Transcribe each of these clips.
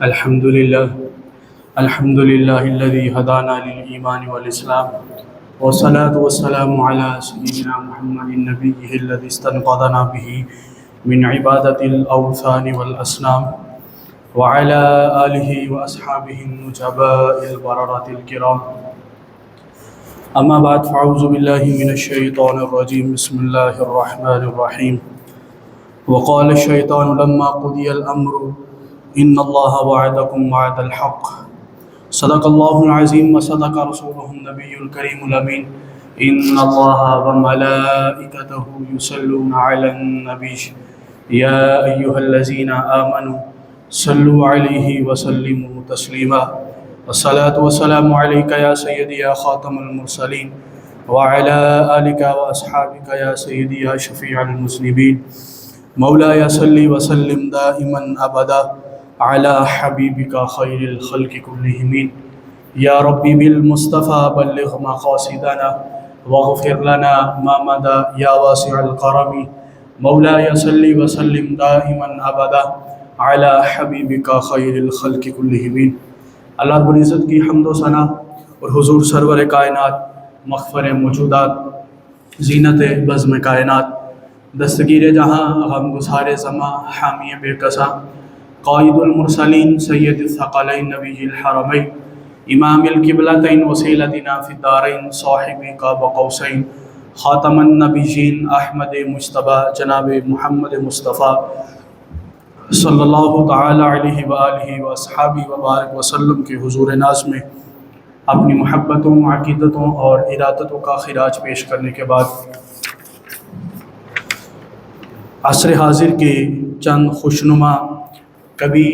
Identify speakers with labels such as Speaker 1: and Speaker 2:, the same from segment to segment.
Speaker 1: الحمد لله الذي هدانا للإيمان والإسلام، والصلاة والسلام على سيدنا محمد النبي الذي استنقذنا به من عبادة الأوثان والأصنام، وعلى آله وأصحابه النجباء البررة الكرام. أما بعد، فأعوذ بالله من الشيطان الرجيم. بسم الله الرحمن الرحيم. وقال الشيطان لما قضي الأمر إن الله وعدكم وعد الحق صدق الله العظيم وصدق رسوله النبي الكريم الأمين. إن الله وملائكته يصلون على النبي يا أيها الذين آمنوا صلوا عليه وسلموا تسليما. الصلاة والسلام عليك يا سيدي يا خاتم المرسلين، وعلى آلك وأصحابك يا سيدي يا شفيع المذنبين. مولاي صل وسلم دائما أبدا على حبيبك خير الخلق كلهم. يا ربي بالمصطفى بلغ مقاصدنا واغفر لنا ما مدى يا واسع الكرم. مولاي صل وسلم دائما ابدا على حبيبك خير الخلق كلهم. اللہ رب العزت کی حمد و ثنا اور حضور سرور کائنات، مغفر موجودات، زینت بزم کائنات، دستگیر جہاں، غم گسار زماں، حامی بے کساں، قائد المرسلین، سید الثقلین، نبی الحرمین، امام القبلتین، وسیلتنا فی الدارین، صاحب قاب قوسین، خاتم النبیین، احمد مجتبی، جناب محمد مصطفیٰ صلی اللہ تعالی علیہ وآلہ واصحابہ وبارک وسلم کے حضور ناز میں اپنی محبتوں، عقیدتوں اور ارادتوں کا خراج پیش کرنے کے بعد عصر حاضر کے چند خوشنما کبھی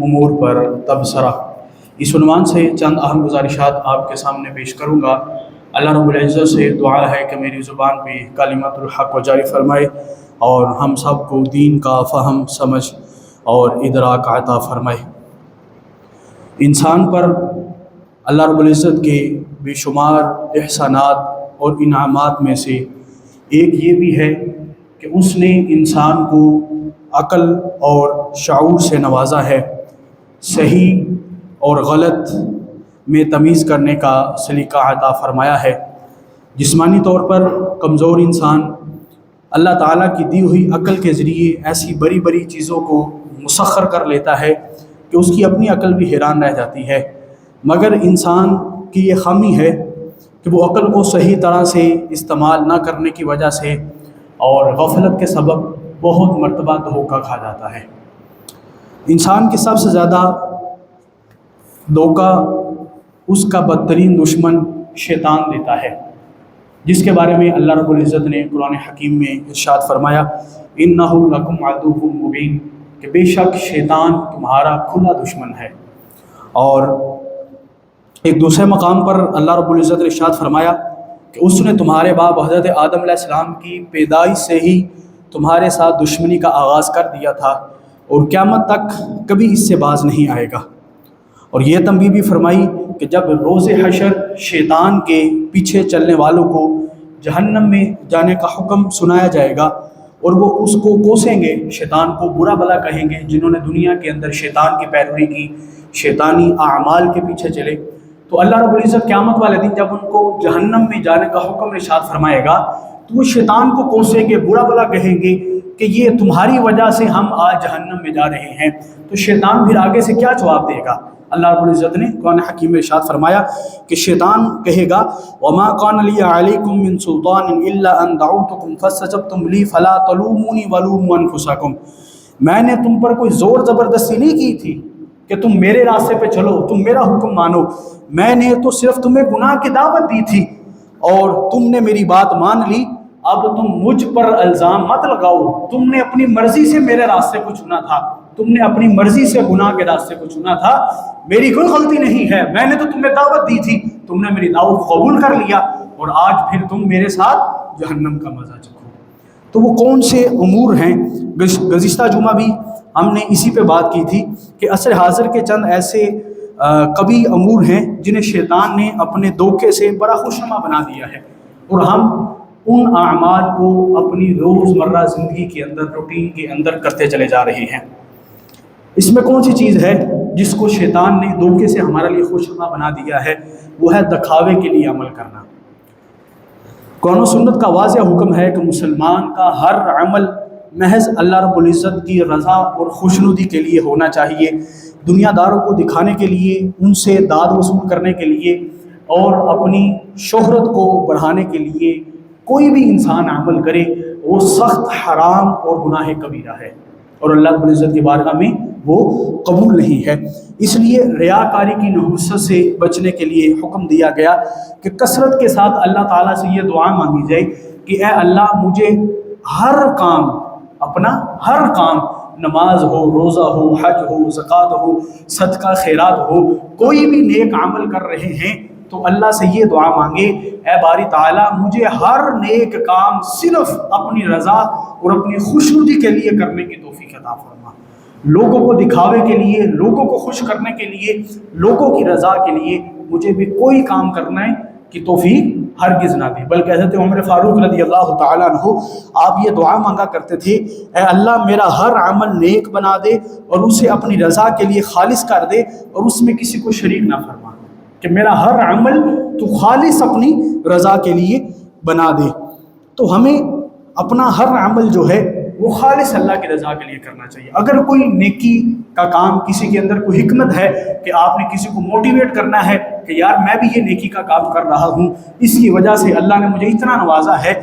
Speaker 1: امور پر تبصرہ، اس عنوان سے چند اہم گزارشات آپ کے سامنے پیش کروں گا. اللہ رب العزت سے دعا ہے کہ میری زبان پہ کلمت الحق کو جاری فرمائے اور ہم سب کو دین کا فہم، سمجھ اور ادراک عطا فرمائے. انسان پر اللہ رب العزت کے بے شمار احسانات اور انعامات میں سے ایک یہ بھی ہے کہ اس نے انسان کو عقل اور شعور سے نوازا ہے، صحیح اور غلط میں تمیز کرنے کا سلیقہ عطا فرمایا ہے. جسمانی طور پر کمزور انسان اللہ تعالیٰ کی دی ہوئی عقل کے ذریعے ایسی بڑی بڑی چیزوں کو مسخر کر لیتا ہے کہ اس کی اپنی عقل بھی حیران رہ جاتی ہے. مگر انسان کی یہ خامی ہے کہ وہ عقل کو صحیح طرح سے استعمال نہ کرنے کی وجہ سے اور غفلت کے سبب بہت مرتبہ دھوکہ کھا جاتا ہے. انسان کی سب سے زیادہ دھوکہ اس کا بدترین دشمن شیطان دیتا ہے، جس کے بارے میں اللہ رب العزت نے قرآن حکیم میں ارشاد فرمایا اِنَّهُ لَكُمْ عَدُوٌّ مُّبِينٌ، کہ بے شک شیطان تمہارا کھلا دشمن ہے. اور ایک دوسرے مقام پر اللہ رب العزت نے ارشاد فرمایا کہ اس نے تمہارے باپ حضرت آدم علیہ السلام کی پیدائش سے ہی تمہارے ساتھ دشمنی کا آغاز کر دیا تھا اور قیامت تک کبھی اس سے باز نہیں آئے گا. اور یہ تنبیہ بھی فرمائی کہ جب روز حشر شیطان کے پیچھے چلنے والوں کو جہنم میں جانے کا حکم سنایا جائے گا اور وہ اس کو کوسیں گے، شیطان کو برا بھلا کہیں گے، جنہوں نے دنیا کے اندر شیطان کی پیروی کی، شیطانی اعمال کے پیچھے چلے، تو اللہ رب العزت قیامت والے دن جب ان کو جہنم میں جانے کا حکم ارشاد فرمائے گا تو وہ شیطان کو کوسیں گے، برا بھلا کہیں گے کہ یہ تمہاری وجہ سے ہم آج جہنم میں جا رہے ہیں. تو شیطان پھر آگے سے کیا جواب دے گا؟ اللہ رب العزت نے قرآن حکیم میں ارشاد فرمایا کہ شیطان کہے گا وَمَا قَانَ لِيَ عَلَيْكُم مِّن سُلْطَانٍ إِلَّا أَن دَعَوْتُكُمْ فَاسْتَجَبْتُمْ لِي فَلَا تَلُومُونِي وَلُومُوا أَنفُسَكُمْ. میں نے تم پر کوئی زور زبردستی نہیں کی تھی کہ تم میرے راستے پہ چلو، تم میرا حکم مانو. میں نے تو صرف تمہیں گناہ کی دعوت دی تھی اور تم نے میری بات مان لی. اب تم مجھ پر الزام مت لگاؤ، تم نے اپنی مرضی سے میرے راستے کو چنا تھا، تم نے اپنی مرضی سے گناہ کے راستے کو چنا تھا، میری کوئی غلطی نہیں ہے. میں نے تو تمہیں دعوت دی تھی، تم نے میری دعوت قبول کر لیا اور آج پھر تم میرے ساتھ جہنم کا مزہ چکھو. تو وہ کون سے امور ہیں؟ گزشتہ جمعہ بھی ہم نے اسی پہ بات کی تھی کہ عصر حاضر کے چند ایسے کبھی امور ہیں جنہیں شیطان نے اپنے دھوکے سے بڑا خوشنما بنا دیا ہے اور ہم ان اعمال کو اپنی روزمرہ زندگی کے اندر، روٹین کے اندر کرتے چلے جا رہے ہیں. اس میں کون سی چیز ہے جس کو شیطان نے دھوکے سے ہمارے لیے خوشنما بنا دیا ہے؟ وہ ہے دکھاوے کے لیے عمل کرنا۔ قرآن و سنت کا واضح حکم ہے کہ مسلمان کا ہر عمل محض اللہ رب العزت کی رضا اور خوشنودی کے لیے ہونا چاہیے۔ دنیا داروں کو دکھانے کے لیے، ان سے داد وصول کرنے کے لیے اور اپنی شہرت کو بڑھانے کے لیے کوئی بھی انسان عمل کرے وہ سخت حرام اور گناہ کبیرہ ہے، اور اللہ رب العزت کی بارگاہ میں وہ قبول نہیں ہے۔ اس لیے ریاکاری کی نحوست سے بچنے کے لیے حکم دیا گیا کہ کثرت کے ساتھ اللہ تعالیٰ سے یہ دعا مانگی جائے کہ اے اللہ مجھے ہر کام، اپنا ہر کام، نماز ہو، روزہ ہو، حج ہو، زکوٰۃ ہو، صدقہ خیرات ہو، کوئی بھی نیک عمل کر رہے ہیں تو اللہ سے یہ دعا مانگے اے باری تعالیٰ مجھے ہر نیک کام صرف اپنی رضا اور اپنی خوشنودی کے لیے کرنے کی توفیق عطا فرما۔ لوگوں کو دکھاوے کے لیے، لوگوں کو خوش کرنے کے لیے، لوگوں کی رضا کے لیے مجھے بھی کوئی کام کرنے کی توفیق ہرگز نہ دی۔ بلکہ حضرت عمر فاروق رضی اللہ تعالیٰ عنہ آپ یہ دعا مانگا کرتے تھے اے اللہ میرا ہر عمل نیک بنا دے اور اسے اپنی رضا کے لیے خالص کر دے اور اس میں کسی کو شریک نہ فرما، کہ میرا ہر عمل تو خالص اپنی رضا کے لیے بنا دے۔ تو ہمیں اپنا ہر عمل جو ہے وہ خالص اللہ کی رضا کے لیے کرنا چاہیے۔ اگر کوئی نیکی کا کام، کسی کے اندر کوئی حکمت ہے کہ آپ نے کسی کو موٹیویٹ کرنا ہے کہ یار میں بھی یہ نیکی کا کام کر رہا ہوں، اس کی وجہ سے اللہ نے مجھے اتنا نوازا ہے،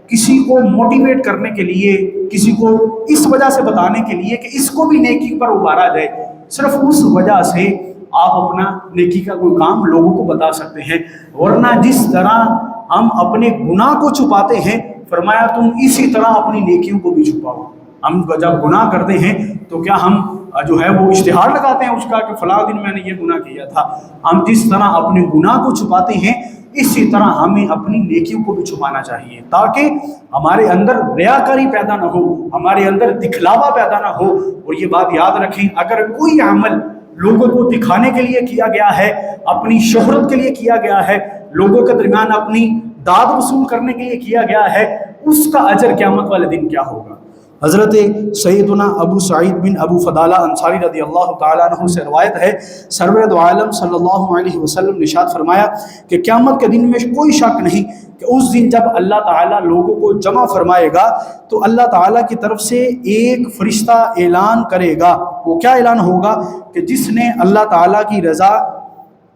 Speaker 1: کسی کو موٹیویٹ کرنے کے لیے، کسی کو اس وجہ سے بتانے کے لیے کہ اس کو بھی نیکی پر ابھارا جائے، صرف اس وجہ سے آپ اپنا نیکی کا کوئی کام لوگوں کو بتا سکتے ہیں۔ ورنہ جس طرح ہم اپنے گناہ کو چھپاتے ہیں، فرمایا تم اسی طرح اپنی نیکیوں کو بھی چھپاؤ۔ ہم جب گناہ کرتے ہیں تو کیا ہم جو ہے وہ اشتہار لگاتے ہیں اس کا کہ فلاں دن میں نے یہ گناہ کیا تھا؟ ہم جس طرح اپنے گناہ کو چھپاتے ہیں اسی طرح ہمیں اپنی نیکیوں کو بھی چھپانا چاہیے، تاکہ ہمارے اندر ریاکاری پیدا نہ ہو، ہمارے اندر دکھلاوا پیدا نہ ہو۔ اور یہ بات یاد رکھیں، اگر کوئی عمل لوگوں کو دکھانے کے لیے کیا گیا ہے، اپنی شہرت کے لیے کیا گیا ہے، لوگوں کے درمیان اپنی داد وصول کرنے کے لیے کیا گیا ہے، اس کا اجر قیامت والے دن کیا ہوگا؟ حضرت سیدنا ابو سعید بن ابو فضالہ انصاری رضی اللہ تعالیٰ عنہ سے روایت ہے، سرور دو عالم صلی اللہ علیہ وسلم نے ارشاد فرمایا کہ قیامت کے دن میں کوئی شک نہیں کہ اس دن جب اللہ تعالیٰ لوگوں کو جمع فرمائے گا تو اللہ تعالیٰ کی طرف سے ایک فرشتہ اعلان کرے گا۔ وہ کیا اعلان ہوگا؟ کہ جس نے اللہ تعالیٰ کی رضا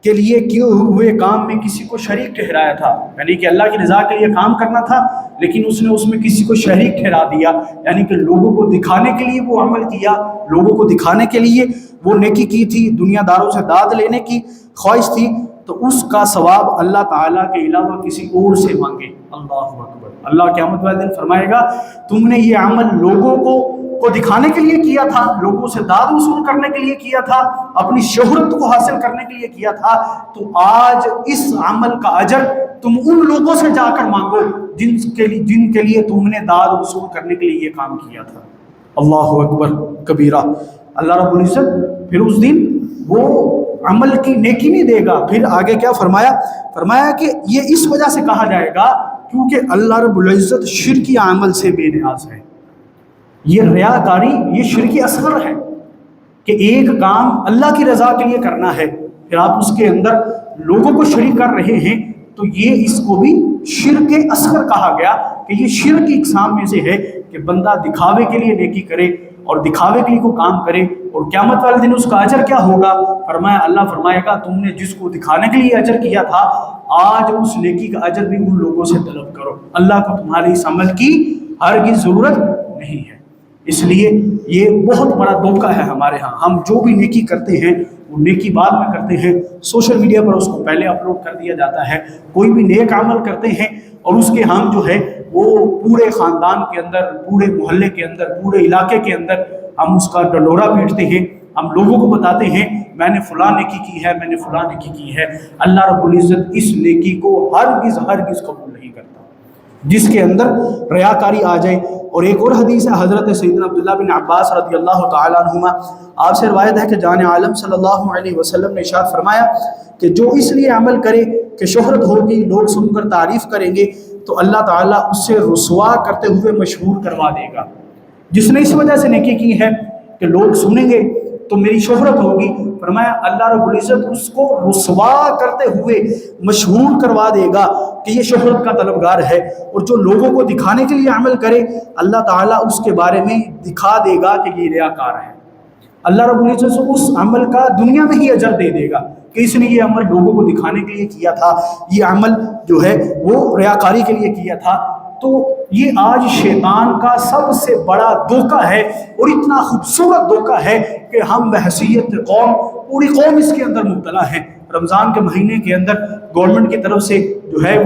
Speaker 1: کے لیے کیے ہوئے کام میں کسی کو شریک ٹھہرایا تھا، یعنی کہ اللہ کی رضا کے لیے کام کرنا تھا لیکن اس نے اس میں کسی کو شریک ٹھہرا دیا، یعنی کہ لوگوں کو دکھانے کے لیے وہ عمل کیا، لوگوں کو دکھانے کے لیے وہ نیکی کی تھی، دنیا داروں سے داد لینے کی خواہش تھی، تو اس کا ثواب اللہ تعالیٰ کے علاوہ کسی اور سے مانگے۔ اللہ اکبر! اللہ قیامت والے دن فرمائے گا تم نے یہ عمل لوگوں کو دکھانے کے لیے کیا تھا، لوگوں سے داد وصول کرنے کے لیے کیا تھا، اپنی شہرت کو حاصل کرنے کے لیے کیا تھا، تو آج اس عمل کا اجر تم ان لوگوں سے جا کر مانگو جن کے لیے تم نے داد وصول کرنے کے لیے یہ کام کیا تھا۔ اللہ اکبر کبیرہ! اللہ رب العزت پھر اس دن وہ عمل کی نیکی نہیں دے گا۔ پھر آگے کیا فرمایا کہ یہ اس وجہ سے کہا جائے گا کیونکہ اللہ رب العزت شرکی عمل سے بے نیاز ہے۔ یہ ریاکاری، یہ شرک اصغر ہے کہ ایک کام اللہ کی رضا کے لیے کرنا ہے، پھر آپ اس کے اندر لوگوں کو شریک کر رہے ہیں، تو یہ اس کو بھی شرک اصغر کہا گیا کہ یہ شرک کی اقسام میں سے ہے کہ بندہ دکھاوے کے لیے نیکی کرے اور دکھاوے کے لیے کوئی کام کرے، اور قیامت والے دن اس کا اجر کیا ہوگا؟ فرمایا، اللہ فرمائے گا تم نے جس کو دکھانے کے لیے اجر کیا تھا آج اس نیکی کا اجر بھی ان لوگوں سے طلب کرو۔ اللہ کو تمہارے اس عمل کی ہرگز ضرورت نہیں ہے۔ اس لیے یہ بہت بڑا دھوکہ ہے ہمارے ہاں، ہم جو بھی نیکی کرتے ہیں وہ نیکی بعد میں کرتے ہیں، سوشل میڈیا پر اس کو پہلے اپلوڈ کر دیا جاتا ہے۔ کوئی بھی نیک عمل کرتے ہیں اور اس کے ہم جو ہے وہ پورے خاندان کے اندر، پورے محلے کے اندر، پورے علاقے کے اندر ہم اس کا ڈنڈورا پیٹتے ہیں، ہم لوگوں کو بتاتے ہیں میں نے فلاں نیکی کی ہے، میں نے فلاں نیکی کی ہے۔ اللہ رب العزت اس نیکی کو ہرگز قبول نہیں کرتا جس کے اندر ریاکاری آ جائے۔ اور ایک اور حدیث ہے حضرت سیدنا عبداللہ بن عباس رضی اللہ تعالیٰ عنہما، آپ سے روایت ہے کہ جان عالم صلی اللہ علیہ وسلم نے ارشاد فرمایا کہ جو اس لیے عمل کرے کہ شہرت ہوگی، لوگ سن کر تعریف کریں گے، تو اللہ تعالیٰ اس سے رسوا کرتے ہوئے مشہور کروا دے گا۔ جس نے اس وجہ سے نیکی کی ہے کہ لوگ سنیں گے، تو میری شہرت ہوگی۔ فرمایا اللہ رب العزت اس کو رسوا کرتے ہوئے مشہور کروا دے گا کہ یہ شہرت کا طلبگار ہے، اور جو لوگوں کو دکھانے کے لیے عمل کرے اللہ تعالیٰ اس کے بارے میں دکھا دے گا کہ یہ ریاکار ہے۔ اللہ رب العزت سے اس عمل کا دنیا میں ہی اجر دے دے گا کہ اس نے یہ عمل لوگوں کو دکھانے کے لیے کیا تھا، یہ عمل جو ہے وہ ریاکاری کے لیے کیا تھا۔ تو یہ آج شیطان کا سب سے بڑا دھوکہ ہے، اور اتنا خوبصورت دھوکہ ہے کہ ہم بحیثیت قوم، پوری قوم اس کے اندر مبتلا ہے۔ رمضان کے مہینے کے اندر گورنمنٹ کی طرف سے جو ہے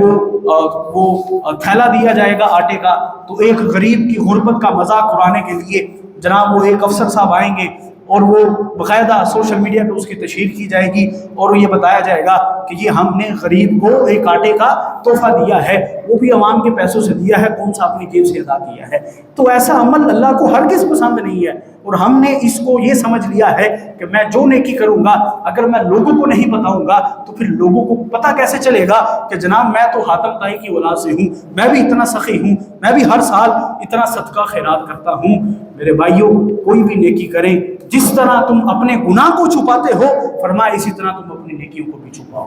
Speaker 1: وہ تھیلا دیا جائے گا آٹے کا، تو ایک غریب کی غربت کا مذاق اڑانے کے لیے جناب وہ ایک افسر صاحب آئیں گے، اور وہ باقاعدہ سوشل میڈیا پہ اس کی تشہیر کی جائے گی، اور یہ بتایا جائے گا کہ یہ ہم نے غریب کو ایک آٹے کا تحفہ دیا ہے، وہ بھی عوام کے پیسوں سے دیا ہے، کون سا اپنی جیب سے ادا کیا ہے۔ تو ایسا عمل اللہ کو ہرگز پسند نہیں ہے، اور ہم نے اس کو یہ سمجھ لیا ہے کہ میں جو نیکی کروں گا اگر میں لوگوں کو نہیں بتاؤں گا تو پھر لوگوں کو پتہ کیسے چلے گا کہ جناب میں تو حاتم طائی کی اولاد سے ہوں، میں بھی اتنا سخی ہوں، میں بھی ہر سال اتنا صدقہ خیرات کرتا ہوں۔ میرے بھائیوں، کوئی بھی نیکی کریں، جس طرح تم اپنے گناہ کو چھپاتے ہو فرمایا اسی طرح تم اپنی نیکیوں کو بھی چھپاؤ۔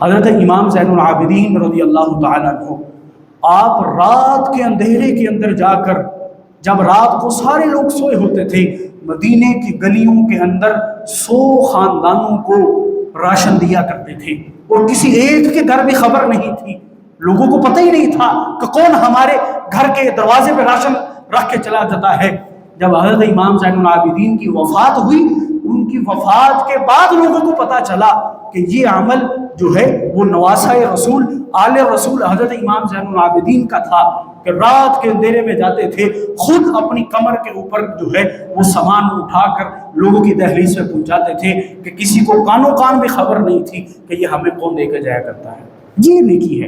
Speaker 1: حضرت امام زین العابدین رضی اللہ تعالیٰ عنہ، آپ رات کے اندھیرے کے اندر جا کر، جب رات کو سارے لوگ سوئے ہوتے تھے، مدینے کی گلیوں کے اندر 100 خاندانوں کو راشن دیا کرتے تھے، اور کسی ایک کے گھر بھی خبر نہیں تھی، لوگوں کو پتہ ہی نہیں تھا کہ کون ہمارے گھر کے دروازے پہ راشن رکھ کے چلا جاتا ہے۔ جب حضرت امام زین العابدین کی وفات ہوئی، ان کی وفات کے بعد لوگوں کو پتہ چلا کہ یہ عمل جو ہے وہ نواسہ رسول، آل رسول حضرت امام زین العابدین کا تھا، کہ رات کے اندھیرے میں جاتے تھے، خود اپنی کمر کے اوپر جو ہے وہ سامان اٹھا کر لوگوں کی دہلیز سے پہنچاتے تھے، کہ کسی کو کانوں کان بھی خبر نہیں تھی کہ یہ ہمیں کون دے کے جایا کرتا ہے۔ یہ نیکی ہے۔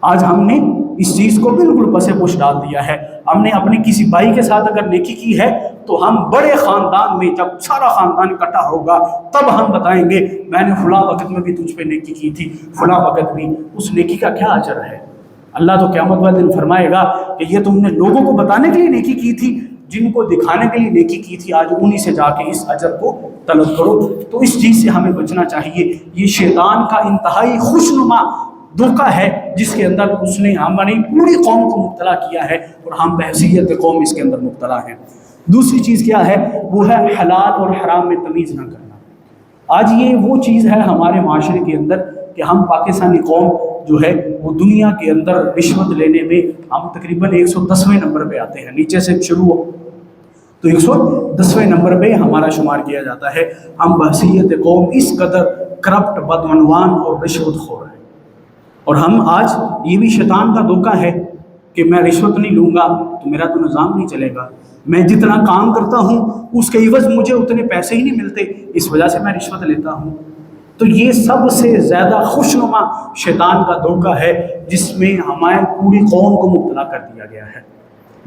Speaker 1: آج ہم نے اس چیز کو بالکل پس پوش ڈال دیا ہے۔ ہم نے اپنے کسی بھائی کے ساتھ اگر نیکی کی ہے تو ہم بڑے خاندان میں، جب سارا خاندان اکٹھا ہوگا تب ہم بتائیں گے میں نے فلاں وقت میں بھی تجھ پہ نیکی کی تھی، فلاں وقت بھی۔ اس نیکی کا کیا اجر ہے؟ اللہ تو قیامت والے دن فرمائے گا کہ یہ تم نے لوگوں کو بتانے کے لیے نیکی کی تھی، جن کو دکھانے کے لیے نیکی کی تھی آج انہی سے جا کے اس اجر کو طلب کرو۔ تو اس چیز سے ہمیں بچنا چاہیے۔ یہ شیطان کا انتہائی خوشنما دھوکہ ہے جس کے اندر اس نے ہماری پوری قوم کو مبتلا کیا ہے، اور ہم بحیثیت قوم اس کے اندر مبتلا ہیں۔ دوسری چیز کیا ہے؟ وہ ہے حلال اور حرام میں تمیز نہ کرنا۔ آج یہ وہ چیز ہے ہمارے معاشرے کے اندر کہ ہم پاکستانی قوم جو ہے وہ دنیا کے اندر رشوت لینے میں ہم تقریباً 110ویں نمبر پہ آتے ہیں، نیچے سے شروع ہو تو 110ویں نمبر پہ ہمارا شمار کیا جاتا ہے۔ ہم بحیثیت قوم اس قدر کرپٹ، بدعنوان اور رشوت خور ہیں، اور ہم آج یہ بھی شیطان کا دھوکہ ہے کہ میں رشوت نہیں لوں گا تو میرا تو نظام نہیں چلے گا، میں جتنا کام کرتا ہوں اس کے عوض مجھے اتنے پیسے ہی نہیں ملتے، اس وجہ سے میں رشوت لیتا ہوں۔ تو یہ سب سے زیادہ خوشنما شیطان کا دھوکہ ہے جس میں ہماری پوری قوم کو مبتلا کر دیا گیا ہے۔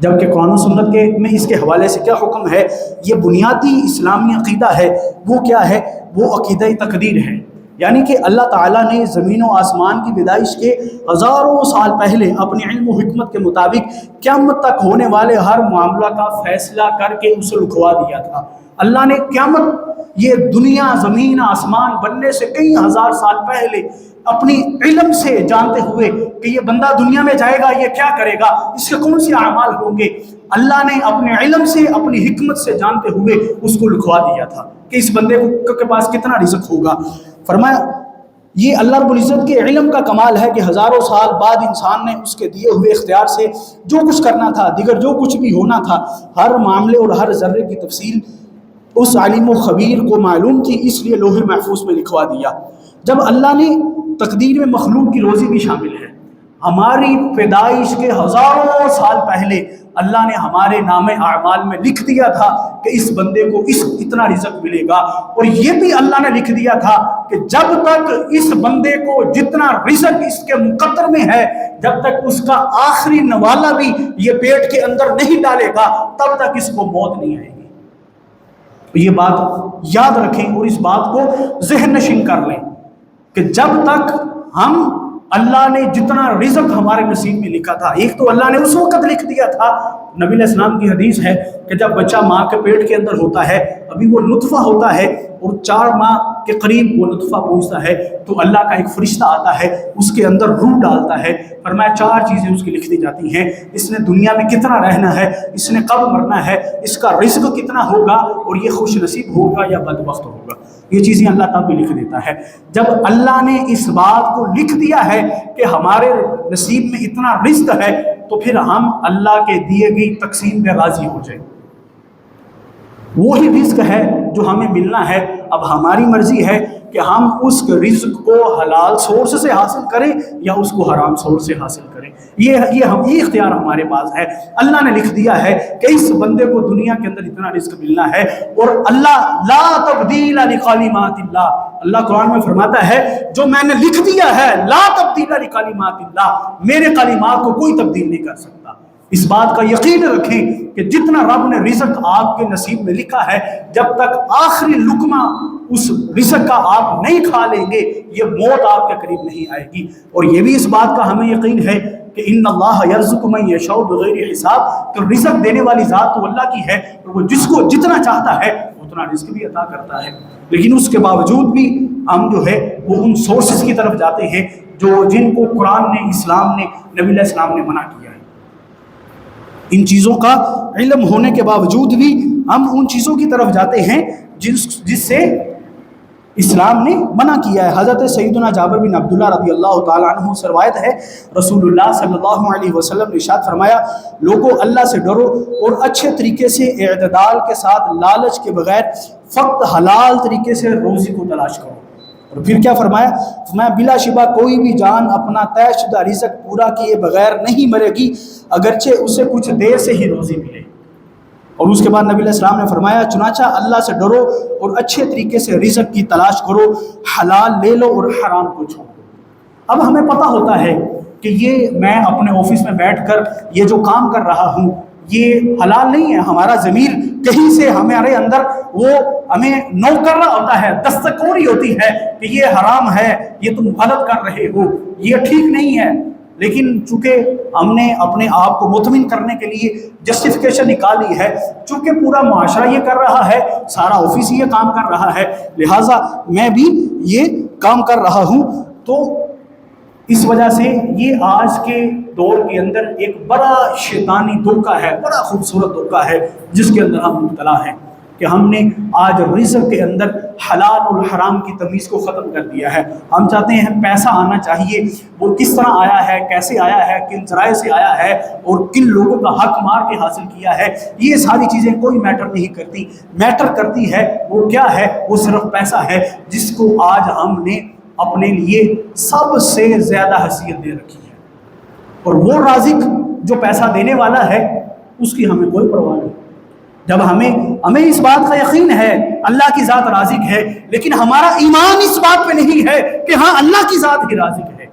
Speaker 1: جبکہ قرآن و سنت کے میں اس کے حوالے سے کیا حکم ہے؟ یہ بنیادی اسلامی عقیدہ ہے۔ وہ کیا ہے؟ وہ عقیدہ تقدیر ہے، یعنی کہ اللہ تعالیٰ نے زمین و آسمان کی پیدائش کے ہزاروں سال پہلے اپنے علم و حکمت کے مطابق قیامت تک ہونے والے ہر معاملہ کا فیصلہ کر کے اسے لکھوا دیا تھا۔ اللہ نے قیامت، یہ دنیا زمین آسمان بننے سے کئی ہزار سال پہلے اپنی علم سے جانتے ہوئے کہ یہ بندہ دنیا میں جائے گا، یہ کیا کرے گا، اس کے کون سے اعمال ہوں گے، اللہ نے اپنے علم سے، اپنی حکمت سے جانتے ہوئے اس کو لکھوا دیا تھا کہ اس بندے کے پاس کتنا رزق ہوگا۔ فرمایا یہ اللہ رب العزت کے علم کا کمال ہے کہ ہزاروں سال بعد انسان نے اس کے دیے ہوئے اختیار سے جو کچھ کرنا تھا، دیگر جو کچھ بھی ہونا تھا، ہر معاملے اور ہر ذرے کی تفصیل اس عالم و خبیر کو معلوم تھی، اس لیے لوح محفوظ میں لکھوا دیا۔ جب اللہ نے تقدیر میں مخلوق کی روزی بھی شامل ہے، ہماری پیدائش کے ہزاروں سال پہلے اللہ نے ہمارے نام اعمال میں لکھ دیا تھا کہ اس بندے کو اتنا رزق ملے گا، اور یہ بھی اللہ نے لکھ دیا تھا کہ جب تک اس بندے کو جتنا رزق اس کے مقدر میں ہے، جب تک اس کا آخری نوالا بھی یہ پیٹ کے اندر نہیں ڈالے گا تب تک اس کو موت نہیں آئے گی۔ یہ بات یاد رکھیں اور اس بات کو ذہن نشین کر لیں کہ جب تک ہم، اللہ نے جتنا رزق ہمارے نصیب میں لکھا تھا، ایک تو اللہ نے اس وقت لکھ دیا تھا نبی علیہ السلام کی حدیث ہے کہ جب بچہ ماں کے پیٹ کے اندر ہوتا ہے، ابھی وہ نطفہ ہوتا ہے اور 4 ماہ کے قریب وہ نطفہ پہنچتا ہے، تو اللہ کا ایک فرشتہ آتا ہے، اس کے اندر روح ڈالتا ہے، فرمایا 4 چیزیں اس کی لکھ دی جاتی ہیں: اس نے دنیا میں کتنا رہنا ہے، اس نے کب مرنا ہے، اس کا رزق کتنا ہوگا، اور یہ خوش نصیب ہوگا یا بدبخت ہوگا۔ یہ چیزیں اللہ تعالیٰ بھی لکھ دیتا ہے۔ جب اللہ نے اس بات کو لکھ دیا ہے کہ ہمارے نصیب میں اتنا رزق ہے، تو پھر ہم اللہ کے دیے گئی تقسیم پہ راضی ہو جائیں۔ وہی رزق ہے جو ہمیں ملنا ہے، اب ہماری مرضی ہے کہ ہم اس رزق کو حلال سورس سے حاصل کریں یا اس کو حرام سورس سے حاصل کریں۔ یہ اختیار ہمارے پاس ہے۔ اللہ نے لکھ دیا ہے کہ اس بندے کو دنیا کے اندر اتنا رزق ملنا ہے، اور اللہ لا تبدیل لکلمات اللہ، اللہ قرآن میں فرماتا ہے جو میں نے لکھ دیا ہے، لا تبدیل لکلمات اللہ، میرے کلمات کو کوئی تبدیل نہیں کر سکتا۔ اس بات کا یقین رکھیں کہ جتنا رب نے رزق آپ کے نصیب میں لکھا ہے، جب تک آخری لقمہ اس رزق کا آپ نہیں کھا لیں گے، یہ موت آپ کے قریب نہیں آئے گی۔ اور یہ بھی اس بات کا ہمیں یقین ہے کہ ان اللہ یرزق من یشاء بغیر حساب، کہ رزق دینے والی ذات تو اللہ کی ہے، اور وہ جس کو جتنا چاہتا ہے اتنا رزق بھی عطا کرتا ہے۔ لیکن اس کے باوجود بھی ہم جو ہے وہ ان سورسز کی طرف جاتے ہیں جن کو قرآن نے، اسلام نے، نبی علیہ السلام نے منع کیا ہے۔ ان چیزوں کا علم ہونے کے باوجود بھی ہم ان چیزوں کی طرف جاتے ہیں جس سے اسلام نے منع کیا ہے۔ حضرت سیدنا جابر بن عبداللہ رضی اللہ تعالیٰ عنہ سے روایت ہے، رسول اللہ صلی اللہ علیہ وسلم نے ارشاد فرمایا، لوگوں اللہ سے ڈرو اور اچھے طریقے سے اعتدال کے ساتھ لالچ کے بغیر فقط حلال طریقے سے روزی کو تلاش کرو۔ اور پھر کیا فرمایا؟ میں بلا شبہ کوئی بھی جان اپنا طے شدہ رزق پورا کیے بغیر نہیں مرے گی، اگرچہ اسے کچھ دیر سے ہی روزی ملے۔ اور اس کے بعد نبی علیہ السلام نے فرمایا، چنانچہ اللہ سے ڈرو اور اچھے طریقے سے رزق کی تلاش کرو، حلال لے لو اور حرام کو چھوڑو۔ اب ہمیں پتہ ہوتا ہے کہ یہ میں اپنے آفس میں بیٹھ کر یہ جو کام کر رہا ہوں یہ حلال نہیں ہے۔ ہمارا ضمیر کہیں سے ہمارے اندر وہ ہمیں نو کر رہا ہوتا ہے، دستکوری ہوتی ہے کہ یہ حرام ہے، یہ تم غلط کر رہے ہو، یہ ٹھیک نہیں ہے۔ لیکن چونکہ ہم نے اپنے آپ کو مطمئن کرنے کے لیے جسٹیفیکیشن نکالی ہے، چونکہ پورا معاشرہ یہ کر رہا ہے، سارا آفس یہ کام کر رہا ہے، لہٰذا میں بھی یہ کام کر رہا ہوں، تو اس وجہ سے یہ آج کے دور کے اندر ایک بڑا شیطانی دھوکہ ہے، بڑا خوبصورت دھوکہ ہے جس کے اندر ہم مبتلا ہیں، کہ ہم نے آج رزق کے اندر حلال اور حرام کی تمیز کو ختم کر دیا ہے۔ ہم چاہتے ہیں پیسہ آنا چاہیے، وہ کس طرح آیا ہے، کیسے آیا ہے، کن ذرائع سے آیا ہے، اور کن لوگوں کا حق مار کے حاصل کیا ہے، یہ ساری چیزیں کوئی میٹر نہیں کرتی۔ میٹر کرتی ہے وہ کیا ہے، وہ صرف پیسہ ہے، جس کو آج ہم نے اپنے لیے سب سے زیادہ حیثیت دے رکھی ہے، اور وہ رازق جو پیسہ دینے والا ہے اس کی ہمیں کوئی پرواہ نہیں۔ جب ہمیں اس بات کا یقین ہے اللہ کی ذات رازق ہے، لیکن ہمارا ایمان اس بات پہ نہیں ہے کہ ہاں اللہ کی ذات ہی رازق ہے۔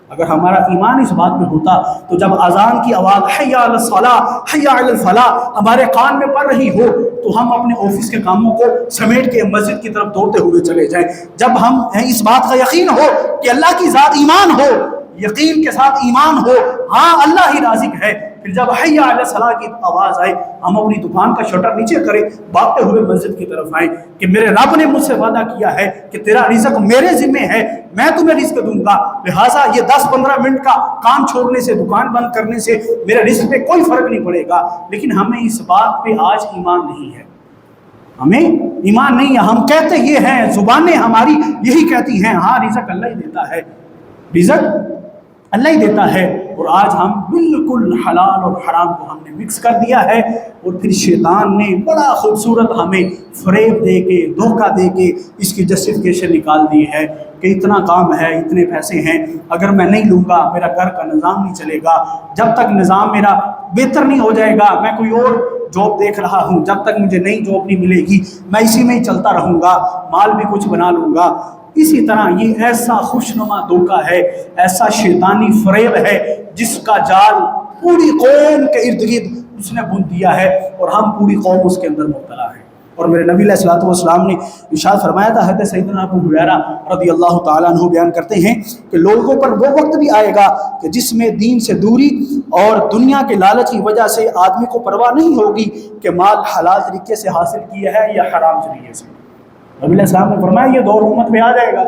Speaker 1: اگر ہمارا ایمان اس بات میں ہوتا تو جب اذان کی آواز حی علی الصلاۃ حی علی الفلاح ہمارے کان میں پڑ رہی ہو تو ہم اپنے آفس کے کاموں کو سمیٹ کے مسجد کی طرف دوڑتے ہوئے چلے جائیں۔ جب ہم اس بات کا یقین ہو کہ اللہ کی ذات ایمان ہو، یقین کے ساتھ ایمان ہو، ہاں اللہ ہی رازق ہے، پھر جب حی علی الصلاۃ کی آواز آئے ہم اپنی دکان کا شٹر نیچے کریں، بھاگتے ہوئے مسجد کی طرف آئیں کہ میرے رب نے مجھ سے وعدہ کیا ہے کہ تیرا رزق میرے ذمہ ہے، میں تمہیں رزق دوں گا، لہٰذا یہ 10-15 منٹ کا کام چھوڑنے سے، دکان بند کرنے سے میرے رزق پہ کوئی فرق نہیں پڑے گا۔ لیکن ہمیں اس بات پہ آج ایمان نہیں ہے، ہمیں ایمان نہیں ہے۔ ہم کہتے یہ ہیں، زبانیں ہماری یہی کہتی ہیں، ہاں رزق اللہ ہی دیتا ہے، رزق اللہ ہی دیتا ہے، اور آج ہم بالکل حلال اور حرام کو ہم نے مکس کر دیا ہے، اور پھر شیطان نے بڑا خوبصورت ہمیں فریب دے کے، دھوکہ دے کے اس کی جسٹیفیکیشن نکال دی ہے کہ اتنا کام ہے، اتنے پیسے ہیں، اگر میں نہیں لوں گا میرا گھر کا نظام نہیں چلے گا، جب تک نظام میرا بہتر نہیں ہو جائے گا، میں کوئی اور جاب دیکھ رہا ہوں، جب تک مجھے نئی جاب نہیں ملے گی میں اسی میں ہی چلتا رہوں گا، مال بھی کچھ بنا لوں گا۔ اسی طرح یہ ایسا خوشنما دھوکہ ہے، ایسا شیطانی فریب ہے جس کا جال پوری قوم کے ارد گرد اس نے بن دیا ہے، اور ہم پوری قوم اس کے اندر مبتلا ہے۔ اور میرے نبی علیہ الصلوۃ والسلام نے ارشاد فرمایا تھا، حضرت سیدنا ابو ہریرہ رضی اللہ تعالیٰ عنہ بیان کرتے ہیں کہ لوگوں پر وہ وقت بھی آئے گا کہ جس میں دین سے دوری اور دنیا کے لالچ کی وجہ سے آدمی کو پرواہ نہیں ہوگی کہ مال حلال طریقے سے حاصل کیا ہے یا حرام طریقے سے۔ نبی علیہ السلام نے فرمایا یہ دور امت میں آ جائے گا،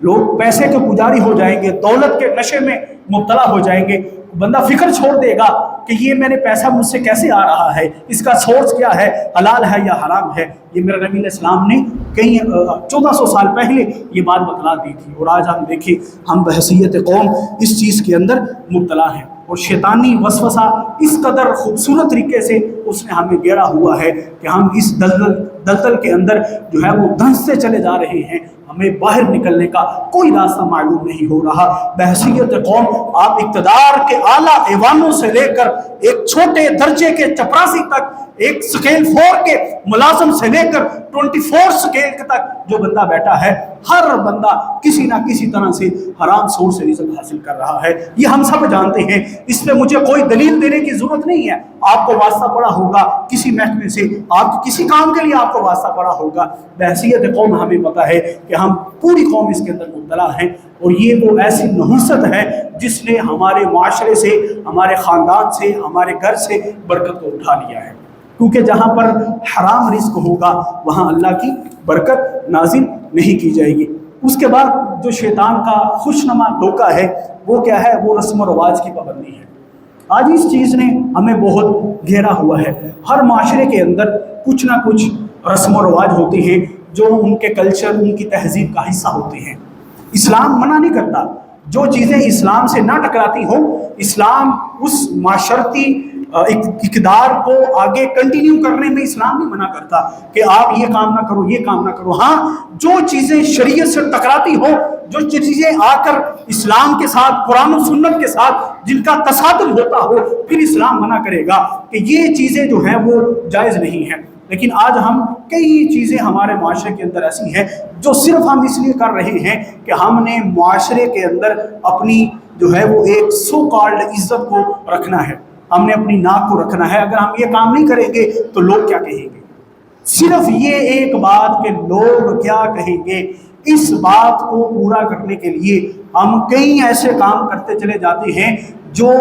Speaker 1: لوگ پیسے کے پجاری ہو جائیں گے، دولت کے نشے میں مبتلا ہو جائیں گے، بندہ فکر چھوڑ دے گا کہ یہ میرے پیسہ مجھ سے کیسے آ رہا ہے، اس کا سورس کیا ہے، حلال ہے یا حرام ہے۔ یہ میرے نبی علیہ السلام نے کئی 1400 سال پہلے یہ بات بتلا دی تھی، اور آج ہم دیکھیں ہم بحیثیت قوم اس چیز کے اندر مبتلا ہیں، اور شیطانی وسوسہ اس قدر خوبصورت طریقے سے اس نے ہمیں گھیرا ہوا ہے کہ ہم اس دلدل کے اندر جو ہے وہ دھنستے چلے جا رہے ہیں، ہمیں باہر نکلنے کا کوئی راستہ معلوم نہیں ہو رہا۔ بحیثیت قوم آپ اقتدار کے اعلیٰ ایوانوں سے لے کر ایک چھوٹے درجے کے چپراسی تک، ایک سکیل 4 کے ملازم سے لے کر 24 سکیل تک جو بندہ بیٹھا ہے، ہر بندہ کسی نہ کسی طرح سے حرام سورس سے رزق حاصل کر رہا ہے، یہ ہم سب جانتے ہیں، اس پہ مجھے کوئی دلیل دینے کی ضرورت نہیں ہے۔ آپ کو واسطہ پڑا ہوگا کسی محکمے سے، آپ کسی کام کے لیے آپ کو واسطہ پڑا ہوگا، بحیثیت قوم ہمیں پتہ ہے کہ ہم پوری قوم اس کے اندر مبتلا ہیں، اور یہ وہ ایسی نحوست ہے جس نے ہمارے معاشرے سے، ہمارے خاندان سے، ہمارے گھر سے برکت کو اٹھا لیا ہے، کیونکہ جہاں پر حرام رزق ہوگا وہاں اللہ کی برکت نازل نہیں کی جائے گی۔ اس کے بعد جو شیطان کا خوشنما دھوکہ ہے وہ کیا ہے؟ وہ رسم و رواج کی پابندی ہے۔ آج اس چیز نے ہمیں بہت گھیرا ہوا ہے، ہر معاشرے کے اندر کچھ نہ کچھ رسم و رواج ہوتے ہیں جو ان کے کلچر، ان کی تہذیب کا حصہ ہوتے ہیں۔ اسلام منع نہیں کرتا، جو چیزیں اسلام سے نہ ٹکراتی ہوں، اسلام اس معاشرتی اقدار کو آگے کنٹینیو کرنے میں اسلام نہیں منع کرتا کہ آپ یہ کام نہ کرو، یہ کام نہ کرو۔ ہاں، جو چیزیں شریعت سے ٹکراتی ہو، جو چیزیں آ کر اسلام کے ساتھ، قرآن و سنت کے ساتھ جن کا تصادم ہوتا ہو، پھر اسلام منع کرے گا کہ یہ چیزیں جو ہیں وہ جائز نہیں ہیں۔ لیکن آج ہم کئی چیزیں ہمارے معاشرے کے اندر ایسی ہیں جو صرف ہم اس لیے کر رہے ہیں کہ ہم نے معاشرے کے اندر اپنی جو ہے وہ ایک سو کالڈ عزت کو رکھنا ہے، ہم نے اپنی ناک کو رکھنا ہے۔ اگر ہم یہ کام نہیں کریں گے تو لوگ کیا کہیں گے؟ صرف یہ ایک بات کہ لوگ کیا کہیں گے، اس بات کو پورا کرنے کے لیے ہم کئی ایسے کام کرتے چلے جاتے ہیں جو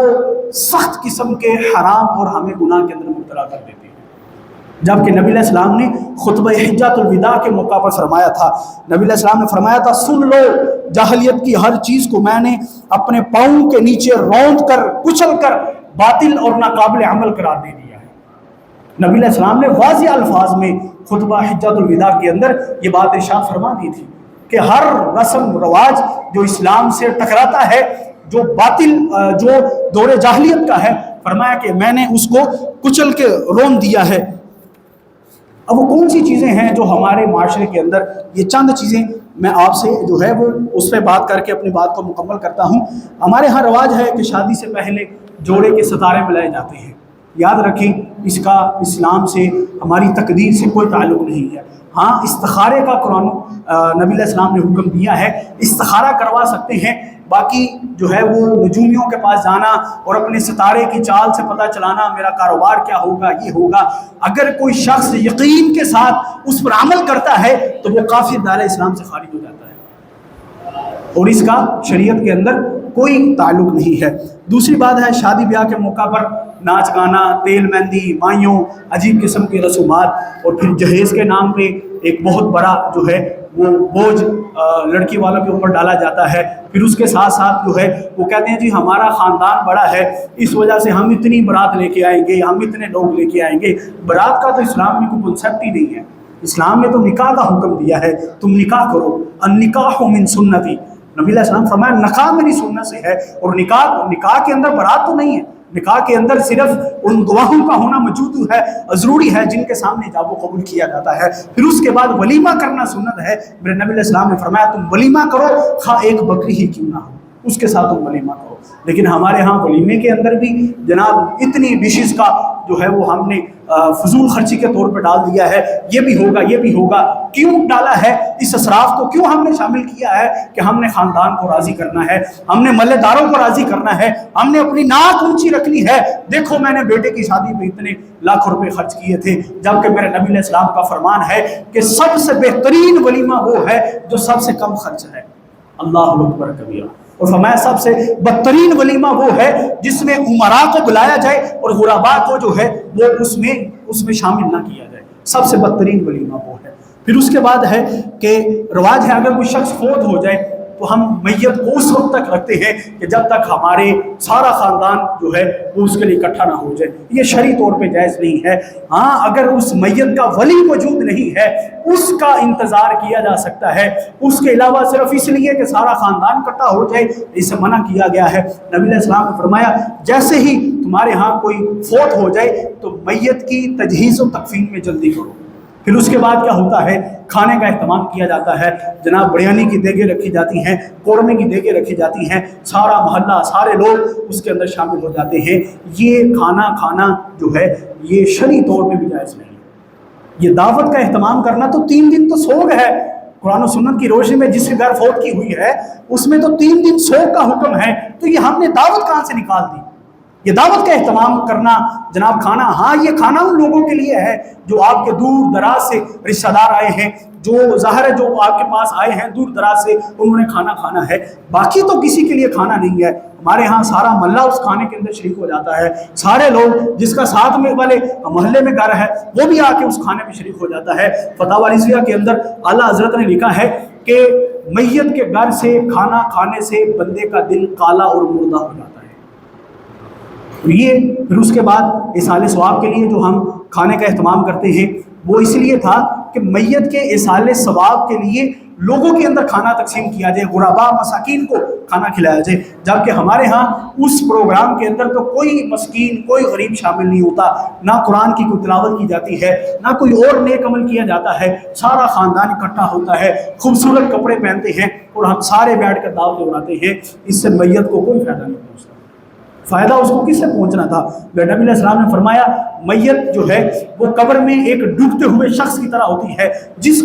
Speaker 1: سخت قسم کے حرام اور ہمیں گناہ کے اندر مبتلا کر دیتے ہیں۔ جبکہ نبی علیہ السلام نے خطبہ حجۃ الوداع کے موقع پر فرمایا تھا، نبی علیہ السلام نے فرمایا تھا، سن لو، جاہلیت کی ہر چیز کو میں نے اپنے پاؤں کے نیچے روند کر، کچل کر باطل اور ناقابل عمل قرار دے دیا ہے۔ نبی علیہ السلام نے واضح الفاظ میں خطبہ حجۃ الوداع کے اندر یہ بات ارشاد فرما دی تھی کہ ہر رسم رواج جو اسلام سے ٹکراتا ہے، جو باطل، جو دور جاہلیت کا ہے، فرمایا کہ میں نے اس کو کچل کے روند دیا ہے۔ اب وہ کون سی چیزیں ہیں جو ہمارے معاشرے کے اندر، یہ چند چیزیں میں آپ سے جو ہے وہ اس پہ بات کر کے اپنی بات کو مکمل کرتا ہوں۔ ہمارے ہاں رواج ہے کہ شادی سے پہلے جوڑے کے ستارے ملائے جاتے ہیں، یاد رکھیں اس کا اسلام سے، ہماری تقدیر سے کوئی تعلق نہیں ہے۔ ہاں، استخارے کا قرآن نبی علیہ السلام نے حکم دیا ہے، استخارہ کروا سکتے ہیں، باقی جو ہے وہ نجومیوں کے پاس جانا اور اپنے ستارے کی چال سے پتہ چلانا میرا کاروبار کیا ہوگا، یہ ہوگا، اگر کوئی شخص یقین کے ساتھ اس پر عمل کرتا ہے تو وہ کافر دائرہ اسلام سے خارج ہو جاتا ہے، اور اس کا شریعت کے اندر کوئی تعلق نہیں ہے۔ دوسری بات ہے، شادی بیاہ کے موقع پر ناچ گانا، تیل مہندی، مائیوں، عجیب قسم کی رسومات، اور پھر جہیز کے نام پہ ایک بہت بڑا جو ہے وہ بوجھ لڑکی والوں کے اوپر ڈالا جاتا ہے۔ پھر اس کے ساتھ ساتھ جو ہے وہ کہتے ہیں جی ہمارا خاندان بڑا ہے، اس وجہ سے ہم اتنی برات لے کے آئیں گے، ہم اتنے لوگ لے کے آئیں گے۔ برات کا تو اسلام میں کوئی کنسیپٹ ہی نہیں ہے، اسلام نے تو نکاح کا حکم دیا ہے، تم نکاح کرو، النکاح من سنتی، نبی علیہ السلام فرمایا نکاح میری سنت سے ہے، اور نکاح کے اندر برات تو نہیں ہے، نکاح کے اندر صرف ان گواہوں کا ہونا موجود ہے، ضروری ہے جن کے سامنے ایجاب و قبول کیا جاتا ہے۔ پھر اس کے بعد ولیمہ کرنا سنت ہے، میرے نبی علیہ السلام نے فرمایا تم ولیمہ کرو، خواہ ایک بکری ہی کیوں نہ ہو۔ اس کے ساتھ تم ولیمہ کرو۔ لیکن ہمارے ہاں ولیمے کے اندر بھی جناب اتنی ڈشز کا جو ہے وہ ہم نے فضول خرچی کے طور پہ ڈال دیا ہے، یہ بھی ہوگا یہ بھی ہوگا۔ کیوں ڈالا ہے اس اسراف کو؟ کیوں ہم نے شامل کیا ہے؟ کہ ہم نے خاندان کو راضی کرنا ہے، ہم نے ملے داروں کو راضی کرنا ہے، ہم نے اپنی ناک اونچی رکھنی ہے۔ دیکھو میں نے بیٹے کی شادی پہ اتنے لاکھ روپے خرچ کیے تھے، جبکہ میرے نبی علیہ السلام کا فرمان ہے کہ سب سے بہترین ولیمہ وہ ہے جو سب سے کم خرچ ہے۔ اللہ اکبر کبیرہ۔ اور فرمایا سب سے بدترین ولیمہ وہ ہے جس میں امراء کو بلایا جائے اور غرباء کو جو ہے وہ اس میں شامل نہ کیا جائے۔ سب سے بدترین ولیمہ وہ ہے۔ پھر اس کے بعد ہے کہ رواج ہے اگر کوئی شخص فوت ہو جائے تو ہم میت کو اس وقت تک رکھتے ہیں کہ جب تک ہمارے سارا خاندان جو ہے وہ اس کے لیے اکٹھا نہ ہو جائے۔ یہ شرعی طور پہ جائز نہیں ہے۔ ہاں اگر اس میت کا ولی موجود نہیں ہے اس کا انتظار کیا جا سکتا ہے، اس کے علاوہ صرف اس لیے کہ سارا خاندان اکٹھا ہو جائے اسے منع کیا گیا ہے۔ نبی علیہ السلام نے فرمایا جیسے ہی تمہارے ہاں کوئی فوت ہو جائے تو میت کی تجہیز و تکفین میں جلدی کرو۔ پھر اس کے بعد کیا ہوتا ہے؟ کھانے کا اہتمام کیا جاتا ہے۔ جناب بریانی کی دیگیں رکھی جاتی ہیں، قورمے کی دیگیں رکھی جاتی ہیں، سارا محلہ سارے لوگ اس کے اندر شامل ہو جاتے ہیں۔ یہ کھانا جو ہے یہ شرعی طور پہ بھی جائز نہیں ہے۔ یہ دعوت کا اہتمام کرنا تو 3 دن تو سوگ ہے، قرآن و سنت کی روشنی میں جس کے گھر فوت کی ہوئی ہے اس میں تو 3 دن سوگ کا حکم ہے، تو یہ ہم نے دعوت کہاں سے نکال دی؟ یہ دعوت کا اہتمام کرنا جناب کھانا، ہاں یہ کھانا ان لوگوں کے لیے ہے جو آپ کے دور دراز سے رشتہ دار آئے ہیں، جو ظاہر ہے جو آپ کے پاس آئے ہیں دور دراز سے، انہوں نے کھانا ہے، باقی تو کسی کے لیے کھانا نہیں ہے۔ ہمارے ہاں سارا محلہ اس کھانے کے اندر شریک ہو جاتا ہے، سارے لوگ جس کا ساتھ میں والے محلے میں گھر ہے وہ بھی آ کے اس کھانے میں شریک ہو جاتا ہے۔ فتاوی الرضویہ کے اندر اعلیٰ حضرت نے لکھا ہے کہ میت کے گھر سے کھانا کھانے سے بندے کا دل کالا اور مردہ ہو جاتا ہے۔ یہ پھر اس کے بعد اصال ثواب کے لیے جو ہم کھانے کا اہتمام کرتے ہیں وہ اس لیے تھا کہ میت کے اصال ثواب کے لیے لوگوں کے اندر کھانا تقسیم کیا جائے، غرباء مساکین کو کھانا کھلایا جائے، جبکہ ہمارے ہاں اس پروگرام کے اندر تو کوئی مسکین کوئی غریب شامل نہیں ہوتا، نہ قرآن کی کوئی تلاوت کی جاتی ہے، نہ کوئی اور نیک عمل کیا جاتا ہے، سارا خاندان اکٹھا ہوتا ہے، خوبصورت کپڑے پہنتے ہیں اور ہم سارے بیٹھ کر دعوتیں اڑاتے ہیں۔ اس سے میت کو کوئی فائدہ نہیں پہنچتا۔ فائدہ اس کو کس سے پہنچنا تھا؟ نبی علیہ السلام نے فرمایا میت جو ہے وہ قبر میں ایک ڈوبتے ہوئے شخص کی طرح ہوتی ہے، جس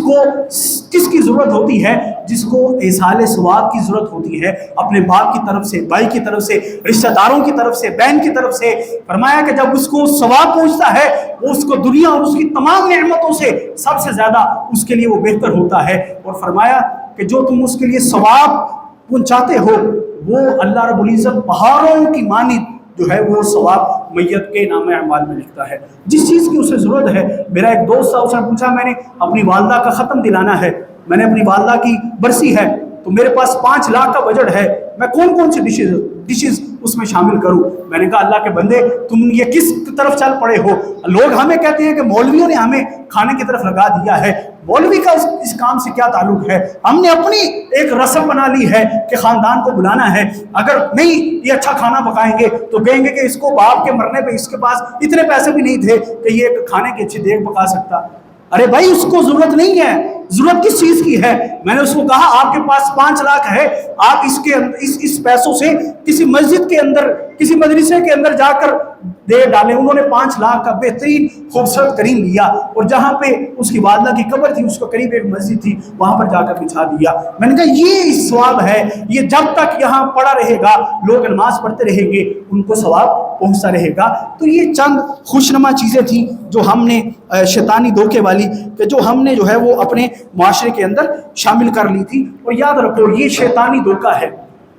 Speaker 1: کی ضرورت ہوتی ہے، جس کو ایصال ثواب کی ضرورت ہوتی ہے، اپنے باپ کی طرف سے، بھائی کی طرف سے، رشتہ داروں کی طرف سے، بہن کی طرف سے۔ فرمایا کہ جب اس کو ثواب پہنچتا ہے وہ اس کو دنیا اور اس کی تمام نعمتوں سے سب سے زیادہ اس کے لیے وہ بہتر ہوتا ہے۔ اور فرمایا کہ جو تم اس کے لیے ثواب پہنچاتے ہو وہ اللہ رب العزت پہاڑوں کی مانند جو ہے وہ ثواب میت کے نام اعمال میں لکھتا ہے۔ جس چیز کی اسے ضرورت ہے، میرا ایک دوست تھا، اس نے پوچھا میں نے اپنی والدہ کا ختم دلانا ہے، میں نے اپنی والدہ کی برسی ہے تو میرے پاس 5 لاکھ کا بجٹ ہے، میں کون سی ڈشز اس میں شامل کروں؟ میں نے کہا اللہ کے بندے تم یہ کس طرف چل پڑے ہو؟ لوگ ہمیں کہتے ہیں کہ مولویوں نے ہمیں کھانے کی طرف لگا دیا ہے، مولوی کا اس کام سے کیا تعلق ہے؟ ہم نے اپنی ایک رسم بنا لی ہے کہ خاندان کو بلانا ہے، اگر نہیں یہ اچھا کھانا پکائیں گے تو کہیں گے کہ اس کو باپ کے مرنے پہ اس کے پاس اتنے پیسے بھی نہیں تھے کہ یہ کھانے کی اچھی دیگ پکا سکتا۔ ارے بھائی اس کو ضرورت نہیں ہے، ضرورت کس چیز کی ہے؟ میں نے اس کو کہا آپ کے پاس 5 لاکھ ہے، آپ اس پیسوں سے کسی مسجد کے اندر کسی مدرسے کے اندر جا کر دے ڈالیں۔ انہوں نے 5 لاکھ کا بہترین خوبصورت کریم لیا اور جہاں پہ اس کی والدہ کی قبر تھی اس کو قریب ایک مسجد تھی وہاں پر جا کر بچھا دیا۔ میں نے کہا یہ ثواب ہے، یہ جب تک یہاں پڑا رہے گا لوگ نماز پڑھتے رہیں گے ان کو ثواب پہنچتا رہے گا۔ تو یہ چند خوشنما چیزیں تھیں جو ہم نے شیطانی دھوکے والی کہ جو ہم نے جو ہے وہ اپنے معاشرے کے اندر شامل کر لی تھی۔ اور یاد رکھو یہ شیطانی دھوکہ ہے،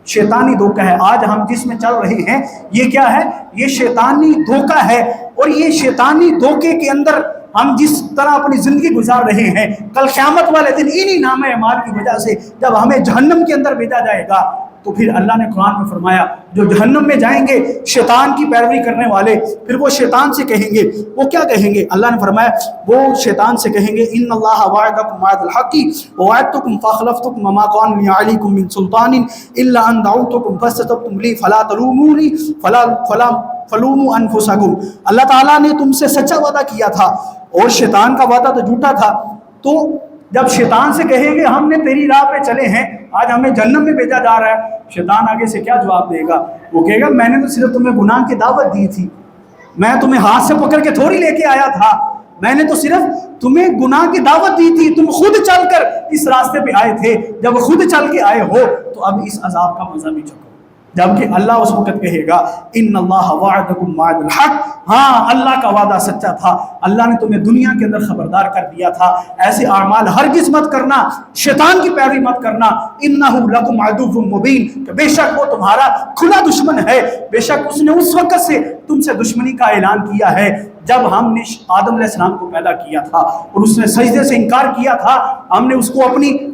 Speaker 1: شیطانی دھوکہ ہے۔ آج ہم جس میں چل رہے ہیں یہ کیا ہے؟ یہ شیطانی دھوکہ ہے، اور یہ شیطانی دھوکے کے اندر ہم جس طرح اپنی زندگی گزار رہے ہیں کل قیامت والے دن انہی نام اعمال کی وجہ سے جب ہمیں جہنم کے اندر بھیجا جائے گا تو پھر اللہ نے قرآن میں فرمایا جو جہنم میں جائیں گے شیطان کی پیروی کرنے والے، پھر وہ شیطان سے کہیں گے، وہ کیا کہیں گے؟ اللہ نے فرمایا وہ شیطان سے کہیں گے ان اللہ وعدکم وعد الحق ووعدتکم فاخلفتکم وما كان لي عليكم من سلطان الا ان دعوتکم فاستجبتم لي فلا تلوموني فلوموا انفسکم۔ اللہ تعالیٰ نے تم سے سچا وعدہ کیا تھا اور شیطان کا وعدہ تو جھوٹا تھا، تو جب شیطان سے کہیں گے ہم نے تیری راہ پہ چلے ہیں، آج ہمیں جہنم میں بھیجا جا رہا ہے، شیطان آگے سے کیا جواب دے گا؟ وہ کہے گا میں نے تو صرف تمہیں گناہ کی دعوت دی تھی، میں تمہیں ہاتھ سے پکڑ کے تھوڑی لے کے آیا تھا، میں نے تو صرف تمہیں گناہ کی دعوت دی تھی، تم خود چل کر اس راستے پہ آئے تھے، جب خود چل کے آئے ہو تو اب اس عذاب کا مزہ بھی چکو۔ جبکہ اللہ اس وقت کہے گا ان اللہ وعدکم وعد الحق، ہاں اللہ کا وعدہ سچا تھا، اللہ نے تمہیں دنیا کے اندر خبردار کر دیا تھا ایسے اعمال ہرگز مت کرنا، شیطان کی پیروی مت کرنا، انہ لکم عدو مبین، کہ بے شک وہ تمہارا کھلا دشمن ہے، بے شک اس نے اس وقت سے تم سے دشمنی کا اعلان کیا ہے جب ہم نے آدم علیہ السلام کو پیدا کیا تھا اور اس نے سجدے سے انکار کیا تھا، ہم نے اس کو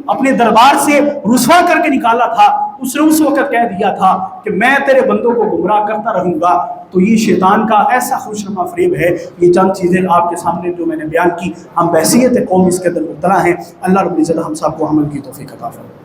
Speaker 1: اپنے دربار سے رسوا کر کے نکالا تھا، اس نے اس وقت کہہ دیا تھا کہ میں تیرے بندوں کو گمراہ کرتا رہوں گا۔ تو یہ شیطان کا ایسا خوشنما فریب ہے۔ یہ چند چیزیں آپ کے سامنے جو میں نے بیان کی، ہم بحیثیت قوم اس کے اندر مبتلا ہیں، اللہ رب العزت ہم سب کو عمل کی توفیق عطا فرمائے۔